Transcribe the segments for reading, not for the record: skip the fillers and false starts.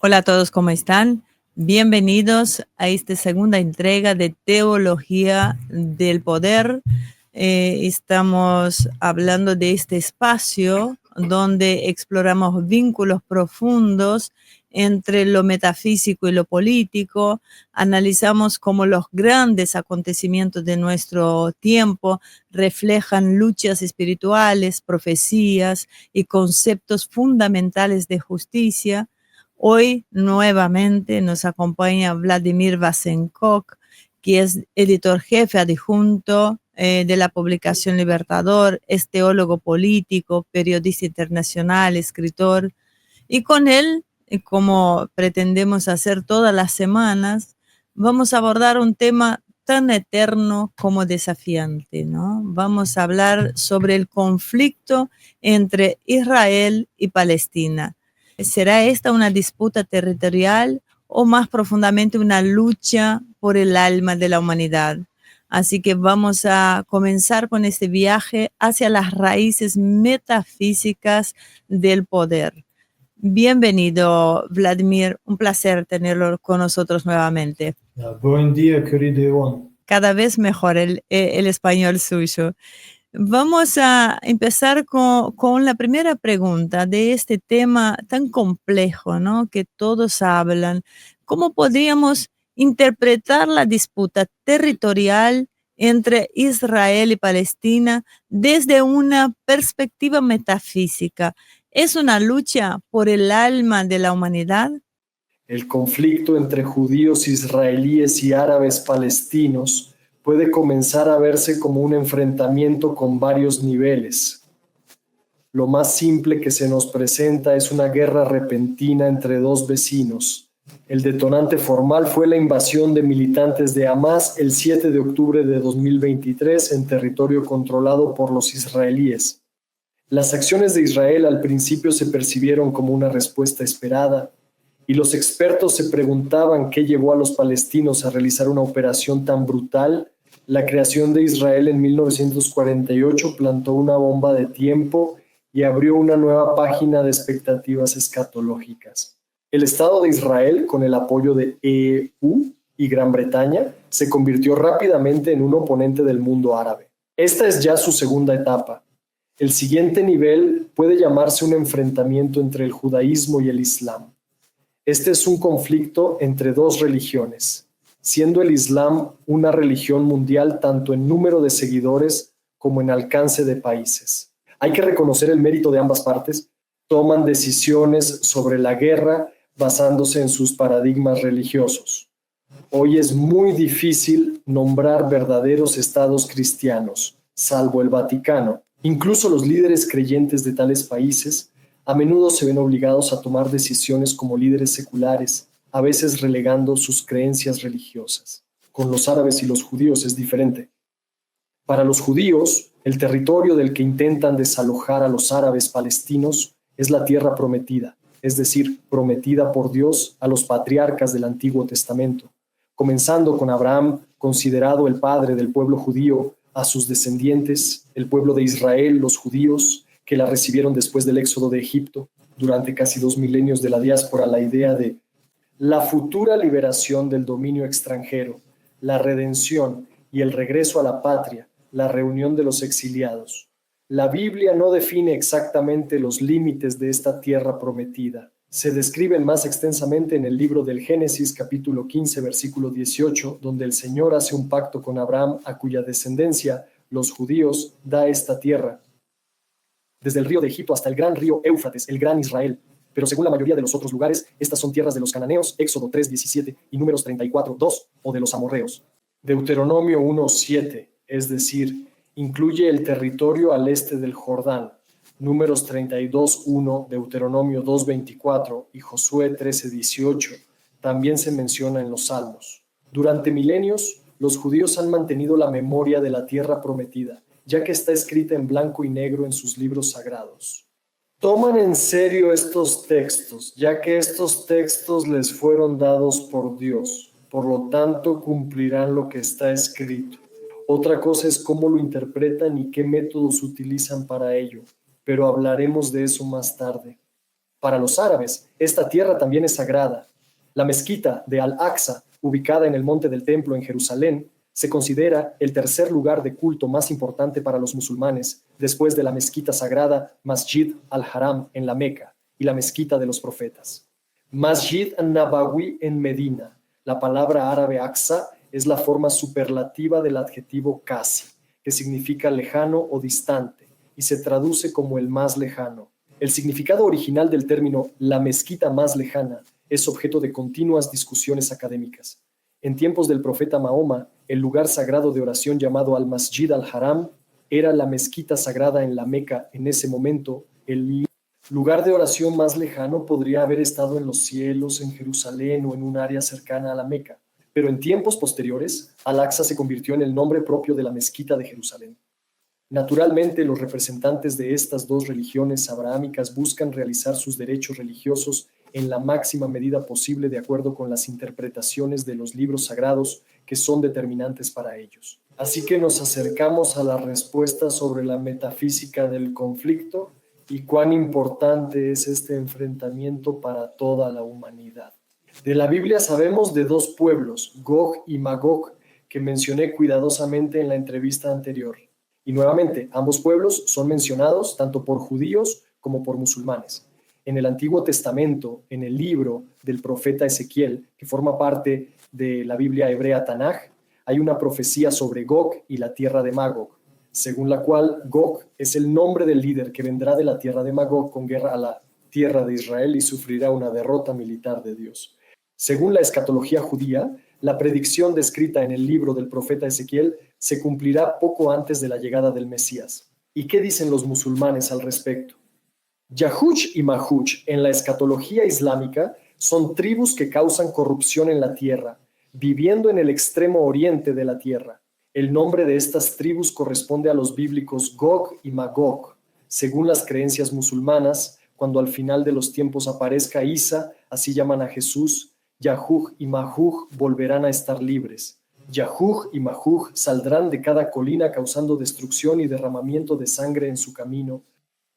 Hola a todos, ¿cómo están? Bienvenidos a esta segunda entrega de Teología del Poder. Estamos hablando de este espacio donde exploramos vínculos profundos entre lo metafísico y lo político, analizamos cómo los grandes acontecimientos de nuestro tiempo reflejan luchas espirituales, profecías y conceptos fundamentales de justicia. Hoy nuevamente nos acompaña Vladimir Vasenkov, que es editor jefe adjunto de la publicación Libertador, es teólogo político, periodista internacional, escritor, y con él, como pretendemos hacer todas las semanas, vamos a abordar un tema tan eterno como desafiante, ¿no? Vamos a hablar sobre el conflicto entre Israel y Palestina. ¿Será esta una disputa territorial o más profundamente una lucha por el alma de la humanidad? Así que vamos a comenzar con este viaje hacia las raíces metafísicas del poder. Bienvenido, Vladimir. Un placer tenerlo con nosotros nuevamente. Buen día, querido Iván. Cada vez mejor el español suyo. Vamos a empezar con la primera pregunta de este tema tan complejo, ¿no? Que todos hablan. ¿Cómo podríamos interpretar la disputa territorial entre Israel y Palestina desde una perspectiva metafísica? ¿Es una lucha por el alma de la humanidad? El conflicto entre judíos israelíes y árabes palestinos puede comenzar a verse como un enfrentamiento con varios niveles. Lo más simple que se nos presenta es una guerra repentina entre dos vecinos. El detonante formal fue la invasión de militantes de Hamás el 7 de octubre de 2023 en territorio controlado por los israelíes. Las acciones de Israel al principio se percibieron como una respuesta esperada, y los expertos se preguntaban qué llevó a los palestinos a realizar una operación tan brutal. La creación de Israel en 1948 plantó una bomba de tiempo y abrió una nueva página de expectativas escatológicas. El Estado de Israel, con el apoyo de EU y Gran Bretaña, se convirtió rápidamente en un oponente del mundo árabe. Esta es ya su segunda etapa. El siguiente nivel puede llamarse un enfrentamiento entre el judaísmo y el islam. Este es un conflicto entre dos religiones, siendo el Islam una religión mundial tanto en número de seguidores como en alcance de países. Hay que reconocer el mérito de ambas partes, toman decisiones sobre la guerra basándose en sus paradigmas religiosos. Hoy es muy difícil nombrar verdaderos estados cristianos, salvo el Vaticano. Incluso los líderes creyentes de tales países a menudo se ven obligados a tomar decisiones como líderes seculares, a veces relegando sus creencias religiosas. Con los árabes y los judíos es diferente. Para los judíos, el territorio del que intentan desalojar a los árabes palestinos es la tierra prometida, es decir, prometida por Dios a los patriarcas del Antiguo Testamento, comenzando con Abraham, considerado el padre del pueblo judío, a sus descendientes, el pueblo de Israel, los judíos, que la recibieron después del éxodo de Egipto, durante casi 2 milenios de la diáspora, la idea de la futura liberación del dominio extranjero, la redención y el regreso a la patria, la reunión de los exiliados. La Biblia no define exactamente los límites de esta tierra prometida. Se describen más extensamente en el libro del Génesis, capítulo 15, versículo 18, donde el Señor hace un pacto con Abraham, a cuya descendencia, los judíos, da esta tierra. Desde el río de Egipto hasta el gran río Éufrates, el gran Israel. Pero según la mayoría de los otros lugares, estas son tierras de los cananeos, Éxodo 3:17 y Números 34:2, o de los amorreos. Deuteronomio 1:7, es decir, incluye el territorio al este del Jordán. Números 32:1, Deuteronomio 2:24 y Josué 13:18 también se menciona en los Salmos. Durante milenios, los judíos han mantenido la memoria de la tierra prometida, ya que está escrita en blanco y negro en sus libros sagrados. Toman en serio estos textos, ya que estos textos les fueron dados por Dios, por lo tanto cumplirán lo que está escrito. Otra cosa es cómo lo interpretan y qué métodos utilizan para ello, pero hablaremos de eso más tarde. Para los árabes, esta tierra también es sagrada. La mezquita de Al-Aqsa, ubicada en el monte del Templo en Jerusalén, se considera el tercer lugar de culto más importante para los musulmanes, después de la mezquita sagrada Masjid al-Haram en la Meca y la mezquita de los profetas. Masjid an-Nabawi en Medina. La palabra árabe Aqsa es la forma superlativa del adjetivo casi, que significa lejano o distante, y se traduce como el más lejano. El significado original del término la mezquita más lejana es objeto de continuas discusiones académicas. En tiempos del profeta Mahoma, el lugar sagrado de oración llamado al-Masjid al-Haram era la mezquita sagrada en la Meca. En ese momento, el lugar de oración más lejano podría haber estado en los cielos, en Jerusalén o en un área cercana a la Meca. Pero en tiempos posteriores, Al-Aqsa se convirtió en el nombre propio de la mezquita de Jerusalén. Naturalmente, los representantes de estas dos religiones abrahámicas buscan realizar sus derechos religiosos en la máxima medida posible de acuerdo con las interpretaciones de los libros sagrados que son determinantes para ellos. Así que nos acercamos a la respuesta sobre la metafísica del conflicto y cuán importante es este enfrentamiento para toda la humanidad. De la Biblia sabemos de dos pueblos, Gog y Magog, que mencioné cuidadosamente en la entrevista anterior. Y nuevamente, ambos pueblos son mencionados tanto por judíos como por musulmanes. En el Antiguo Testamento, en el libro del profeta Ezequiel, que forma parte de la Biblia hebrea Tanaj, hay una profecía sobre Gog y la tierra de Magog, según la cual Gog es el nombre del líder que vendrá de la tierra de Magog con guerra a la tierra de Israel y sufrirá una derrota militar de Dios. Según la escatología judía, la predicción descrita en el libro del profeta Ezequiel se cumplirá poco antes de la llegada del Mesías. ¿Y qué dicen los musulmanes al respecto? Yahuj y Majuj en la escatología islámica son tribus que causan corrupción en la tierra, viviendo en el extremo oriente de la tierra. El nombre de estas tribus corresponde a los bíblicos Gog y Magog. Según las creencias musulmanas, cuando al final de los tiempos aparezca Isa, así llaman a Jesús, Yahuj y Majuj volverán a estar libres. Yahuj y Majuj saldrán de cada colina causando destrucción y derramamiento de sangre en su camino.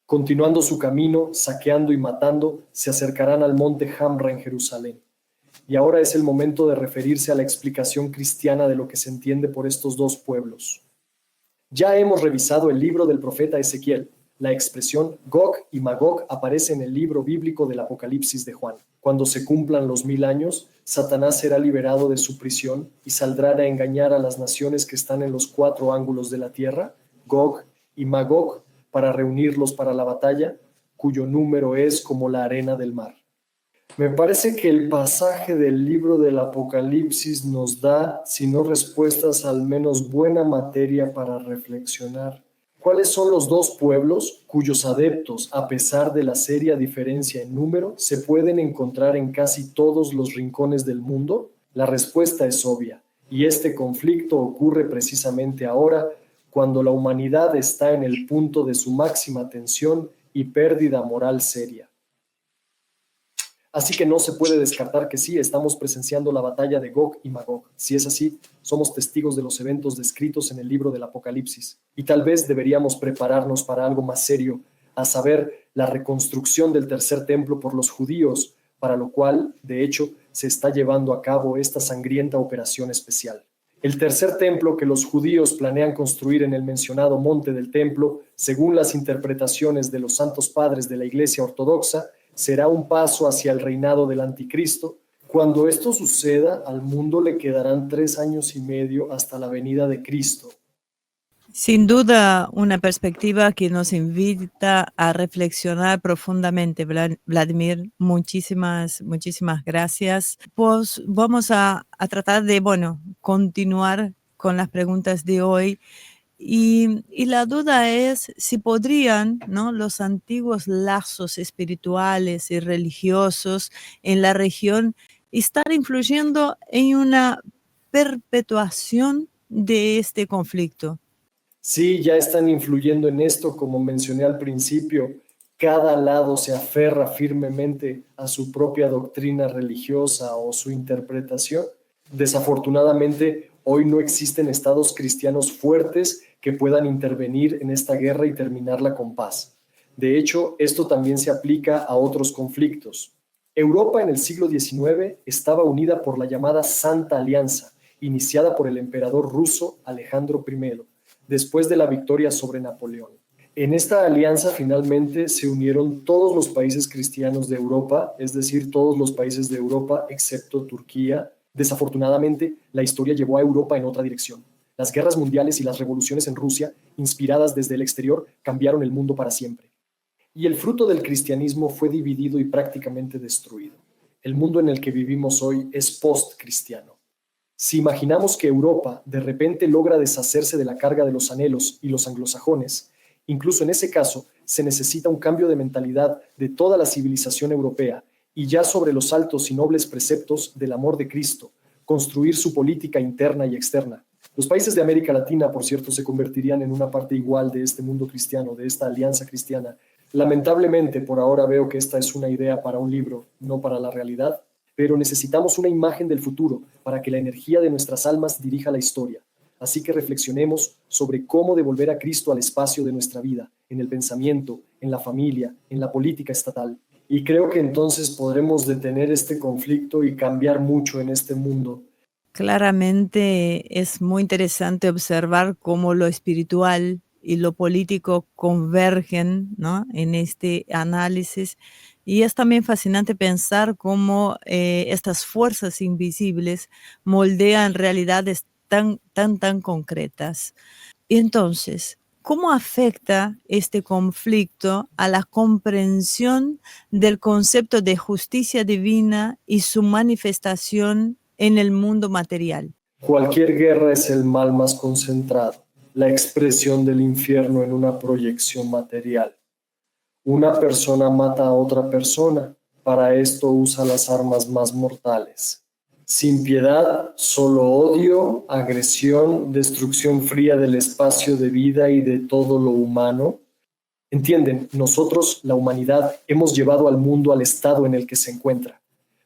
Continuando su camino, saqueando y matando, se acercarán al monte Hamra en Jerusalén. Y ahora es el momento de referirse a la explicación cristiana de lo que se entiende por estos dos pueblos. Ya hemos revisado el libro del profeta Ezequiel. La expresión Gog y Magog aparece en el libro bíblico del Apocalipsis de Juan. Cuando se cumplan los 1000 años, Satanás será liberado de su prisión y saldrá a engañar a las naciones que están en los 4 ángulos de la tierra, Gog y Magog, para reunirlos para la batalla, cuyo número es como la arena del mar. Me parece que el pasaje del libro del Apocalipsis nos da, si no respuestas, al menos buena materia para reflexionar. ¿Cuáles son los dos pueblos cuyos adeptos, a pesar de la seria diferencia en número, se pueden encontrar en casi todos los rincones del mundo? La respuesta es obvia, y este conflicto ocurre precisamente ahora, cuando la humanidad está en el punto de su máxima tensión y pérdida moral seria. Así que no se puede descartar que sí, estamos presenciando la batalla de Gog y Magog. Si es así, somos testigos de los eventos descritos en el libro del Apocalipsis. Y tal vez deberíamos prepararnos para algo más serio, a saber, la reconstrucción del tercer templo por los judíos, para lo cual, de hecho, se está llevando a cabo esta sangrienta operación especial. El tercer templo que los judíos planean construir en el mencionado monte del templo, según las interpretaciones de los santos padres de la Iglesia Ortodoxa, será un paso hacia el reinado del anticristo. Cuando esto suceda, al mundo le quedarán 3 años y medio hasta la venida de Cristo. Sin duda, una perspectiva que nos invita a reflexionar profundamente, Vladimir. Muchísimas gracias. Pues vamos a tratar de, continuar con las preguntas de hoy. Y la duda es si podrían, ¿no?, los antiguos lazos espirituales y religiosos en la región estar influyendo en una perpetuación de este conflicto. Sí, ya están influyendo en esto, como mencioné al principio. Cada lado se aferra firmemente a su propia doctrina religiosa o su interpretación. Desafortunadamente, hoy no existen estados cristianos fuertes que puedan intervenir en esta guerra y terminarla con paz. De hecho, esto también se aplica a otros conflictos. Europa en el siglo XIX estaba unida por la llamada Santa Alianza, iniciada por el emperador ruso Alejandro I, después de la victoria sobre Napoleón. En esta alianza finalmente se unieron todos los países cristianos de Europa, es decir, todos los países de Europa excepto Turquía. Desafortunadamente, la historia llevó a Europa en otra dirección. Las guerras mundiales y las revoluciones en Rusia, inspiradas desde el exterior, cambiaron el mundo para siempre. Y el fruto del cristianismo fue dividido y prácticamente destruido. El mundo en el que vivimos hoy es post-cristiano. Si imaginamos que Europa de repente logra deshacerse de la carga de los anhelos y los anglosajones, incluso en ese caso se necesita un cambio de mentalidad de toda la civilización europea y ya sobre los altos y nobles preceptos del amor de Cristo, construir su política interna y externa. Los países de América Latina, por cierto, se convertirían en una parte igual de este mundo cristiano, de esta alianza cristiana. Lamentablemente, por ahora veo que esta es una idea para un libro, no para la realidad, pero necesitamos una imagen del futuro para que la energía de nuestras almas dirija la historia. Así que reflexionemos sobre cómo devolver a Cristo al espacio de nuestra vida, en el pensamiento, en la familia, en la política estatal. Y creo que entonces podremos detener este conflicto y cambiar mucho en este mundo. Claramente es muy interesante observar cómo lo espiritual y lo político convergen, ¿no?, en este análisis. Y es también fascinante pensar cómo estas fuerzas invisibles moldean realidades tan concretas. Y entonces, ¿cómo afecta este conflicto a la comprensión del concepto de justicia divina y su manifestación en el mundo material? Cualquier guerra es el mal más concentrado, la expresión del infierno en una proyección material. Una persona mata a otra persona, para esto usa las armas más mortales. Sin piedad, solo odio, agresión, destrucción fría del espacio de vida y de todo lo humano. Entienden, nosotros, la humanidad, hemos llevado al mundo al estado en el que se encuentra.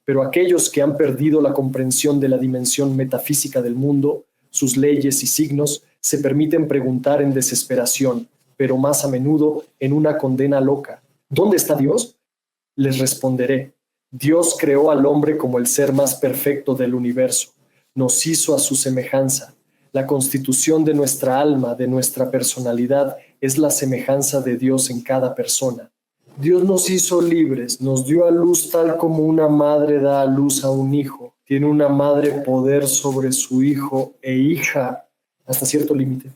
Pero aquellos que han perdido la comprensión de la dimensión metafísica del mundo, sus leyes y signos, se permiten preguntar en desesperación, pero más a menudo en una condena loca. ¿Dónde está Dios? Les responderé. Dios creó al hombre como el ser más perfecto del universo. Nos hizo a su semejanza. La constitución de nuestra alma, de nuestra personalidad, es la semejanza de Dios en cada persona. Dios nos hizo libres, nos dio a luz tal como una madre da a luz a un hijo. Tiene una madre poder sobre su hijo e hija hasta cierto límite.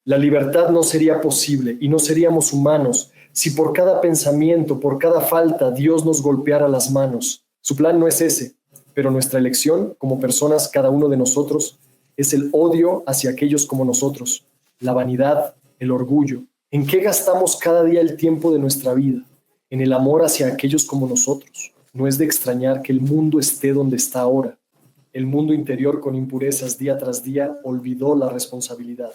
La libertad no sería posible y no seríamos humanos si por cada pensamiento, por cada falta, Dios nos golpeara las manos. Su plan no es ese, pero nuestra elección como personas, cada uno de nosotros, es el odio hacia aquellos como nosotros, la vanidad, el orgullo. ¿En qué gastamos cada día el tiempo de nuestra vida? En el amor hacia aquellos como nosotros. No es de extrañar que el mundo esté donde está ahora. El mundo interior con impurezas día tras día olvidó la responsabilidad.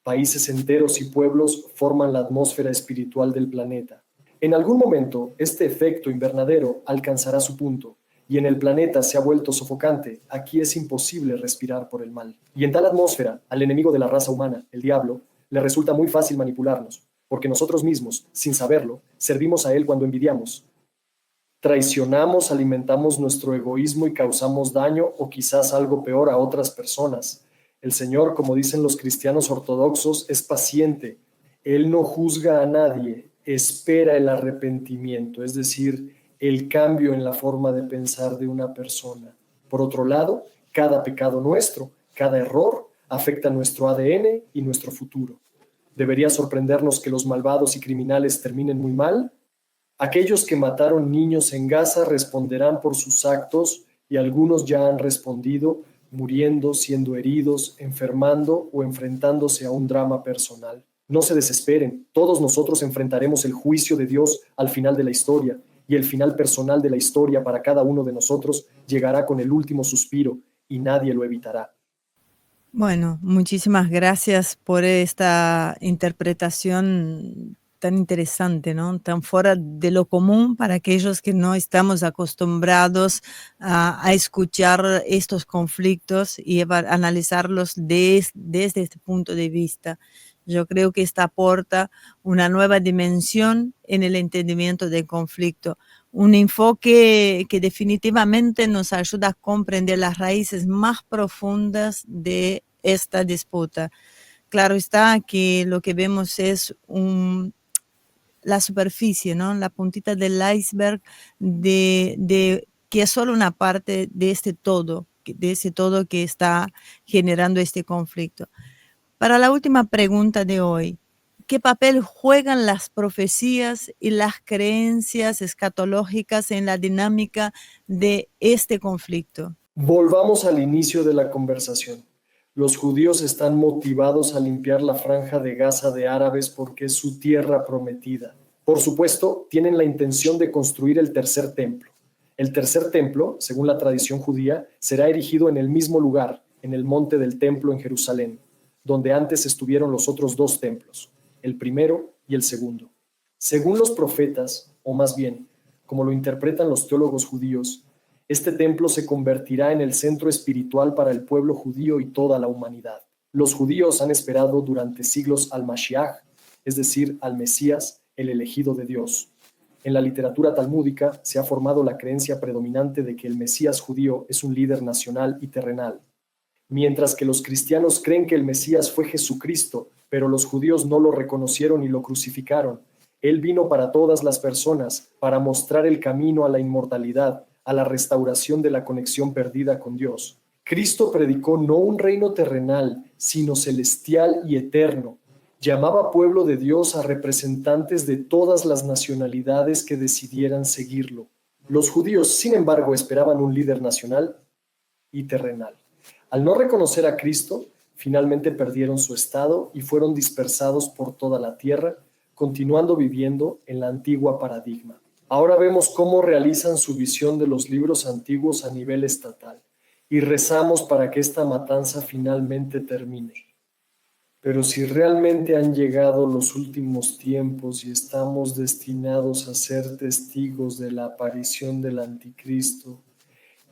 Países enteros y pueblos forman la atmósfera espiritual del planeta. En algún momento, este efecto invernadero alcanzará su punto, y en el planeta se ha vuelto sofocante. Aquí es imposible respirar por el mal. Y en tal atmósfera, al enemigo de la raza humana, el diablo, le resulta muy fácil manipularnos, porque nosotros mismos, sin saberlo, servimos a él cuando envidiamos. Traicionamos, alimentamos nuestro egoísmo y causamos daño, o quizás algo peor, a otras personas. El Señor, como dicen los cristianos ortodoxos, es paciente. Él no juzga a nadie, espera el arrepentimiento, es decir, el cambio en la forma de pensar de una persona. Por otro lado, cada pecado nuestro, cada error, afecta nuestro ADN y nuestro futuro. ¿Debería sorprendernos que los malvados y criminales terminen muy mal? Aquellos que mataron niños en Gaza responderán por sus actos y algunos ya han respondido, muriendo, siendo heridos, enfermando o enfrentándose a un drama personal. No se desesperen, todos nosotros enfrentaremos el juicio de Dios al final de la historia, y el final personal de la historia para cada uno de nosotros llegará con el último suspiro y nadie lo evitará. Bueno, muchísimas gracias por esta interpretación tan interesante, ¿no? Tan fuera de lo común para aquellos que no estamos acostumbrados a escuchar estos conflictos y analizarlos desde este punto de vista. Yo creo que esta aporta una nueva dimensión en el entendimiento del conflicto, un enfoque que definitivamente nos ayuda a comprender las raíces más profundas de esta disputa. Claro está que lo que vemos es la superficie, ¿no? La puntita del iceberg que es solo una parte de ese todo que está generando este conflicto. Para la última pregunta de hoy, ¿qué papel juegan las profecías y las creencias escatológicas en la dinámica de este conflicto? Volvamos al inicio de la conversación. Los judíos están motivados a limpiar la franja de Gaza de árabes porque es su tierra prometida. Por supuesto, tienen la intención de construir el tercer templo. El tercer templo, según la tradición judía, será erigido en el mismo lugar, en el monte del templo en Jerusalén, donde antes estuvieron los otros dos templos, el primero y el segundo. Según los profetas, o más bien, como lo interpretan los teólogos judíos, este templo se convertirá en el centro espiritual para el pueblo judío y toda la humanidad. Los judíos han esperado durante siglos al Mashiach, es decir, al Mesías, el elegido de Dios. En la literatura talmúdica se ha formado la creencia predominante de que el Mesías judío es un líder nacional y terrenal, mientras que los cristianos creen que el Mesías fue Jesucristo, pero los judíos no lo reconocieron y lo crucificaron. Él vino para todas las personas, para mostrar el camino a la inmortalidad, a la restauración de la conexión perdida con Dios. Cristo predicó no un reino terrenal, sino celestial y eterno. Llamaba pueblo de Dios a representantes de todas las nacionalidades que decidieran seguirlo. Los judíos, sin embargo, esperaban un líder nacional y terrenal. Al no reconocer a Cristo, finalmente perdieron su estado y fueron dispersados por toda la tierra, continuando viviendo en la antigua paradigma. Ahora vemos cómo realizan su visión de los libros antiguos a nivel estatal y rezamos para que esta matanza finalmente termine. Pero si realmente han llegado los últimos tiempos y estamos destinados a ser testigos de la aparición del Anticristo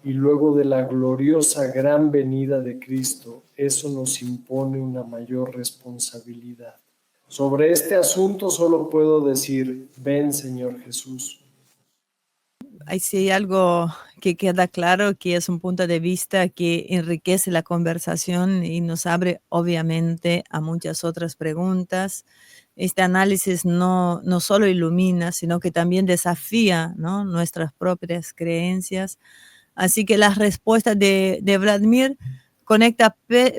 y luego de la gloriosa gran venida de Cristo, eso nos impone una mayor responsabilidad. Sobre este asunto solo puedo decir, ven Señor Jesús. Ahí sí hay algo que queda claro, que es un punto de vista que enriquece la conversación y nos abre obviamente a muchas otras preguntas. Este análisis no solo ilumina, sino que también desafía, ¿no?, nuestras propias creencias. Así que las respuestas de Vladimir conecta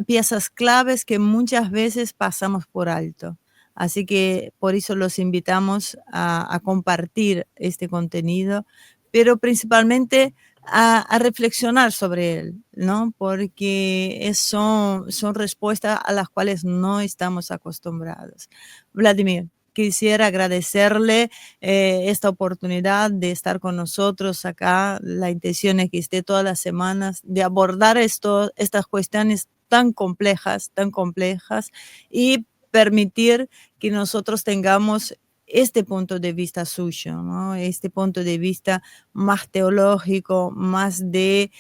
piezas claves que muchas veces pasamos por alto. Así que por eso los invitamos a compartir este contenido, pero principalmente a reflexionar sobre él, ¿no? Porque son respuestas a las cuales no estamos acostumbrados. Vladimir, quisiera agradecerle esta oportunidad de estar con nosotros acá. La intención es que esté todas las semanas, de abordar estas cuestiones tan complejas y permitir que nosotros tengamos este punto de vista suyo, ¿no? Este punto de vista más teológico, más de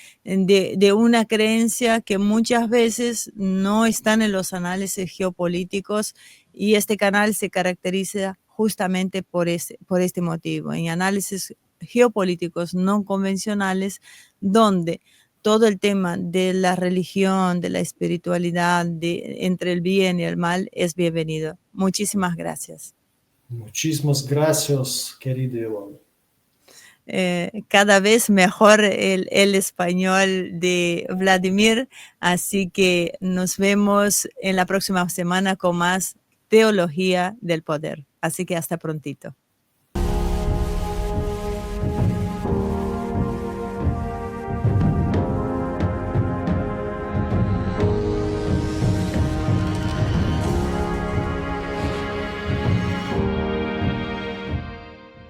una creencia que muchas veces no están en los análisis geopolíticos, y este canal se caracteriza justamente por este motivo, en análisis geopolíticos no convencionales, donde todo el tema de la religión, de la espiritualidad, entre el bien y el mal es bienvenido. Muchísimas gracias. Muchísimas gracias, querido. Cada vez mejor el español de Vladimir, así que nos vemos en la próxima semana con más Teología del Poder. Así que hasta prontito.